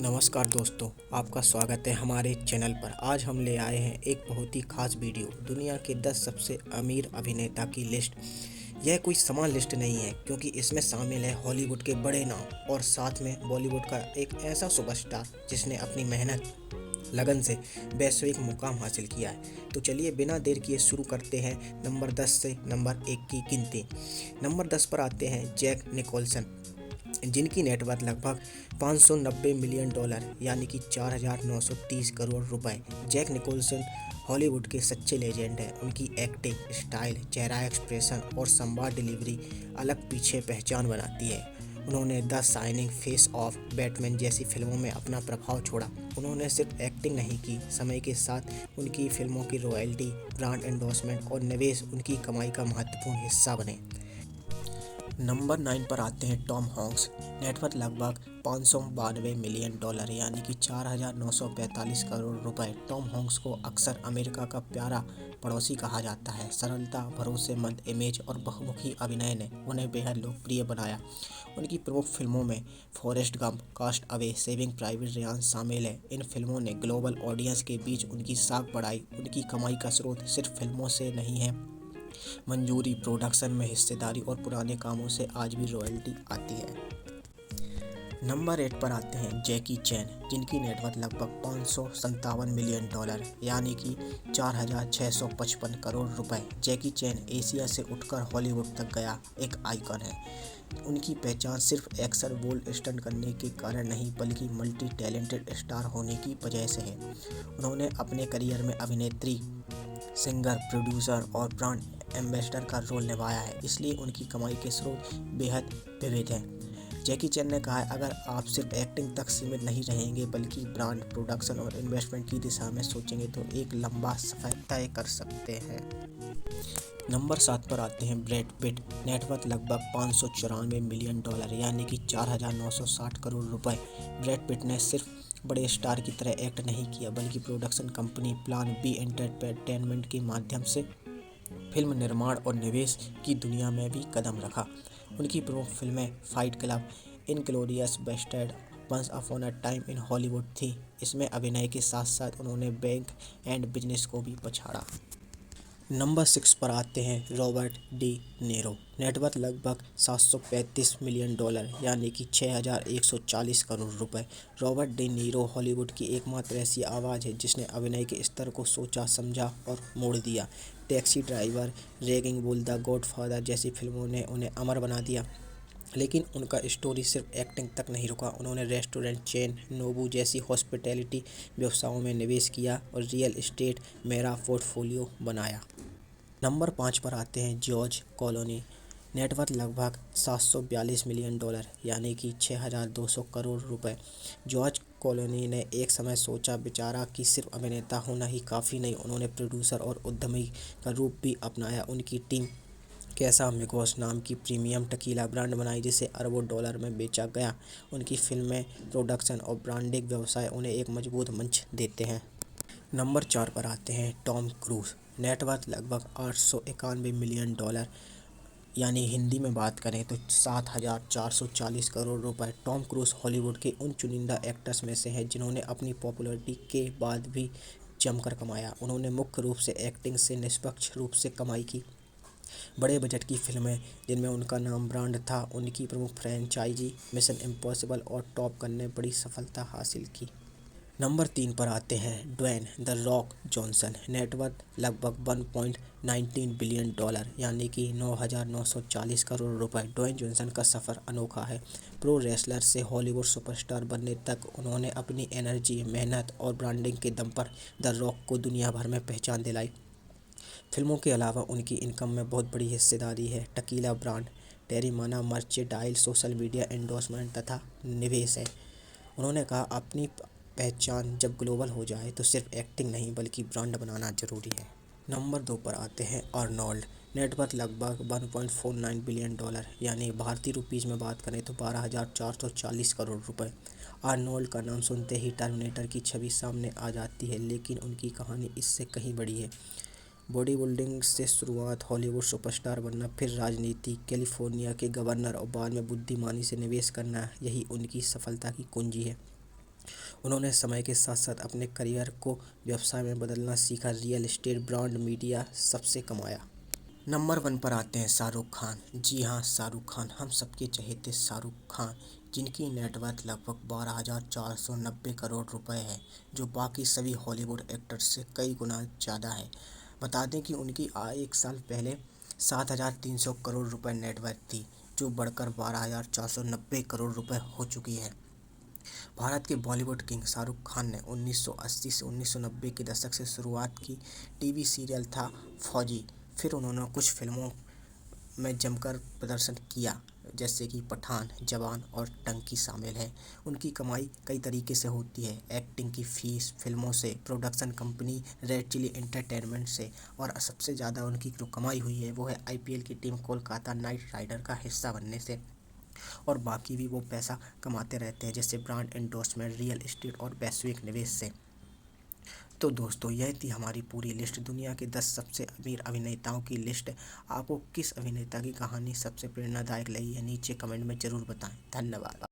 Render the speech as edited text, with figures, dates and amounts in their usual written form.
नमस्कार दोस्तों, आपका स्वागत है हमारे चैनल पर। आज हम ले आए हैं एक बहुत ही खास वीडियो, दुनिया के 10 सबसे अमीर अभिनेता की लिस्ट। यह कोई समान लिस्ट नहीं है, क्योंकि इसमें शामिल है हॉलीवुड के बड़े नाम और साथ में बॉलीवुड का एक ऐसा सुपरस्टार जिसने अपनी मेहनत लगन से वैश्विक मुकाम हासिल किया है। तो चलिए बिना देर किए शुरू करते हैं नंबर 10 से नंबर 1 की गिनती। नंबर 10 पर आते हैं जैक निकोलसन, जिनकी नेटवर्थ लगभग 590 मिलियन डॉलर यानी कि 4,930 करोड़ रुपए। जैक निकोलसन हॉलीवुड के सच्चे लेजेंड हैं। उनकी एक्टिंग स्टाइल, चेहरा एक्सप्रेशन और संवाद डिलीवरी अलग पीछे पहचान बनाती है। उन्होंने the shining, face of, Batman जैसी फिल्मों में अपना प्रभाव छोड़ा। उन्होंने सिर्फ एक्टिंग नहीं की, समय के साथ उनकी फिल्मों की रॉयल्टी, ब्रांड एंडोर्समेंट और निवेश उनकी कमाई का महत्वपूर्ण हिस्सा बने। नंबर 9 पर आते हैं टॉम हैंक्स, नेटवर्थ लगभग 592 मिलियन डॉलर यानी कि 4,945 करोड़ रुपए। टॉम हैंक्स को अक्सर अमेरिका का प्यारा पड़ोसी कहा जाता है। सरलता, भरोसेमंद इमेज और बहुमुखी अभिनय ने उन्हें बेहद लोकप्रिय बनाया। उनकी प्रमुख फिल्मों में Forrest Gump, Cast Away, Saving Private Ryan शामिल है। इन फिल्मों ने ग्लोबल ऑडियंस के बीच उनकी साख बढ़ाई। उनकी कमाई का स्रोत सिर्फ फिल्मों से नहीं है, मंजूरी, प्रोडक्शन में हिस्सेदारी और पुराने कामों से आज भी रॉयल्टी आती है। नंबर 8 पर आते हैं जैकी चैन, जिनकी नेटवर्थ लगभग 557 मिलियन डॉलर यानी कि 4,655 करोड़ रुपए। जैकी चैन एशिया से उठकर हॉलीवुड तक गया एक आइकन है। उनकी पहचान सिर्फ एक्शन, बोल्ड स्टंट करने के कारण नहीं, बल्कि मल्टी टैलेंटेड स्टार होने की वजह से है। उन्होंने अपने करियर में अभिनेत्री, सिंगर, प्रोड्यूसर और ब्रांड एम्बेसडर का रोल निभाया है, इसलिए उनकी कमाई के स्रोत बेहद विविध हैं। जैकी चैन ने कहा है, अगर आप सिर्फ एक्टिंग तक सीमित नहीं रहेंगे बल्कि ब्रांड, प्रोडक्शन और इन्वेस्टमेंट की दिशा में सोचेंगे तो एक लंबा सफर तय कर सकते हैं। नंबर 7 पर आते हैं ब्रैड पिट, नेटवर्थ लगभग 594 मिलियन डॉलर यानी कि 4,960 करोड़ रुपए। ब्रैड पिट ने सिर्फ बड़े स्टार की तरह एक्ट नहीं किया, बल्कि production company Plan B Entertainment के माध्यम से फिल्म निर्माण और निवेश की दुनिया में भी कदम रखा। उनकी प्रमुख फिल्में Fight Club, Inglourious Basterd, Once Upon a Time in Hollywood थी। इसमें अभिनय के साथ साथ उन्होंने बैंक एंड बिजनेस को भी पछाड़ा। नंबर 6 पर आते हैं रॉबर्ट डी नीरो, नेटवर्थ लगभग 735 मिलियन डॉलर यानी कि 6,140 करोड़ रुपए। रॉबर्ट डी नीरो हॉलीवुड की एकमात्र ऐसी आवाज़ है जिसने अभिनय के स्तर को सोचा, समझा और मोड़ दिया। Taxi driver, ragging bull, the godfather जैसी फिल्मों ने उन्हें अमर बना दिया। लेकिन उनका स्टोरी सिर्फ एक्टिंग तक नहीं रुका। उन्होंने रेस्टोरेंट चेन नोबू जैसी हॉस्पिटैलिटी व्यवसायों में निवेश किया और रियल एस्टेट मेरा पोर्टफोलियो बनाया। नंबर 5 पर आते हैं जॉर्ज क्लोनी, नेटवर्थ लगभग 742 मिलियन डॉलर यानी कि 6,200 करोड़ रुपए। जॉर्ज क्लोनी ने एक समय सोचा विचारा कि सिर्फ अभिनेता होना ही काफ़ी नहीं, उन्होंने प्रोड्यूसर और उद्यमी का रूप भी अपनाया। उनकी टीम कैसा मिगोस नाम की प्रीमियम टकीला ब्रांड बनाई, जिसे अरबों डॉलर में बेचा गया। उनकी फिल्में, प्रोडक्शन और ब्रांडिंग व्यवसाय उन्हें एक मजबूत मंच देते हैं। नंबर 4 पर आते हैं टॉम क्रूज, नेटवर्थ लगभग 891 मिलियन डॉलर यानी हिंदी में बात करें तो 7,440 करोड़ रुपए। टॉम क्रूज हॉलीवुड के उन चुनिंदा एक्टर्स में से हैं जिन्होंने अपनी पॉपुलैरिटी के बाद भी जमकर कमाया। उन्होंने मुख्य रूप से एक्टिंग से निष्पक्ष रूप से कमाई की। बड़े बजट की फिल्में जिनमें उनका नाम ब्रांड था, उनकी प्रमुख फ्रेंचाइजी मिशन इम्पॉसिबल और टॉप गन ने बड़ी सफलता हासिल की। नंबर 3 पर आते हैं Dwayne the Rock Johnson, net worth लगभग 1.19 बिलियन डॉलर यानी कि 9,940 करोड़ रुपए। ड्वेन जॉनसन का सफ़र अनोखा है। प्रो रेसलर से हॉलीवुड सुपरस्टार बनने तक उन्होंने अपनी एनर्जी, मेहनत और ब्रांडिंग के दम पर द रॉक को दुनिया भर में पहचान दिलाई। फिल्मों के अलावा उनकी इनकम में बहुत बड़ी हिस्सेदारी है tequila brand, Teremana merchandise, social media endorsement तथा निवेश है। उन्होंने कहा, अपनी पहचान जब ग्लोबल हो जाए तो सिर्फ एक्टिंग नहीं बल्कि ब्रांड बनाना जरूरी है। नंबर 2 पर आते हैं आर्नोल्ड, नेटवर्थ लगभग 1.49 बिलियन डॉलर यानी भारतीय रुपीज में बात करें तो 12,440 करोड़ रुपए। आर्नोल्ड का नाम सुनते ही टर्मिनेटर की छवि सामने आ जाती है, लेकिन उनकी कहानी इससे कहीं बड़ी है। बॉडी बिल्डिंग से शुरुआत, हॉलीवुड सुपरस्टार बनना, फिर राजनीति, कैलिफोर्निया के गवर्नर और बाद में बुद्धिमानी से निवेश करना, यही उनकी सफलता की कुंजी है। उन्होंने समय के साथ साथ अपने करियर को व्यवसाय में बदलना सीखा। रियल एस्टेट, ब्रांड, मीडिया सबसे कमाया। नंबर 1 पर आते हैं शाहरुख खान। जी हाँ, शाहरुख खान, हम सबके चहेते शाहरुख खान, जिनकी नेटवर्थ लगभग 12,490 करोड़ रुपए है, जो बाकी सभी हॉलीवुड एक्टर्स से कई गुना ज़्यादा है। बता दें कि उनकी एक साल पहले 7,300 करोड़ रुपए नेटवर्थ थी, जो बढ़कर 12,490 करोड़ रुपए हो चुकी है। भारत के बॉलीवुड किंग शाहरुख खान ने 1980 से 1990 के दशक से शुरुआत की टीवी सीरियल था फौजी। फिर उन्होंने कुछ फिल्मों में जमकर प्रदर्शन किया, जैसे कि पठान, जवान और टंकी शामिल है। उनकी कमाई कई तरीके से होती है, एक्टिंग की फीस, फिल्मों से, production company Red Chilli Entertainment से, और सबसे ज़्यादा उनकी जो कमाई हुई है वो है आईपीएल की टीम कोलकाता नाइट राइडर का हिस्सा बनने से। और बाकी भी वो पैसा कमाते रहते हैं, जैसे ब्रांड एंडोर्समेंट, रियल एस्टेट और वैश्विक निवेश से। तो दोस्तों, यह थी हमारी पूरी लिस्ट, दुनिया के 10 सबसे अमीर अभिनेताओं की लिस्ट। आपको किस अभिनेता की कहानी सबसे प्रेरणादायक लगी है, नीचे कमेंट में ज़रूर बताएं। धन्यवाद।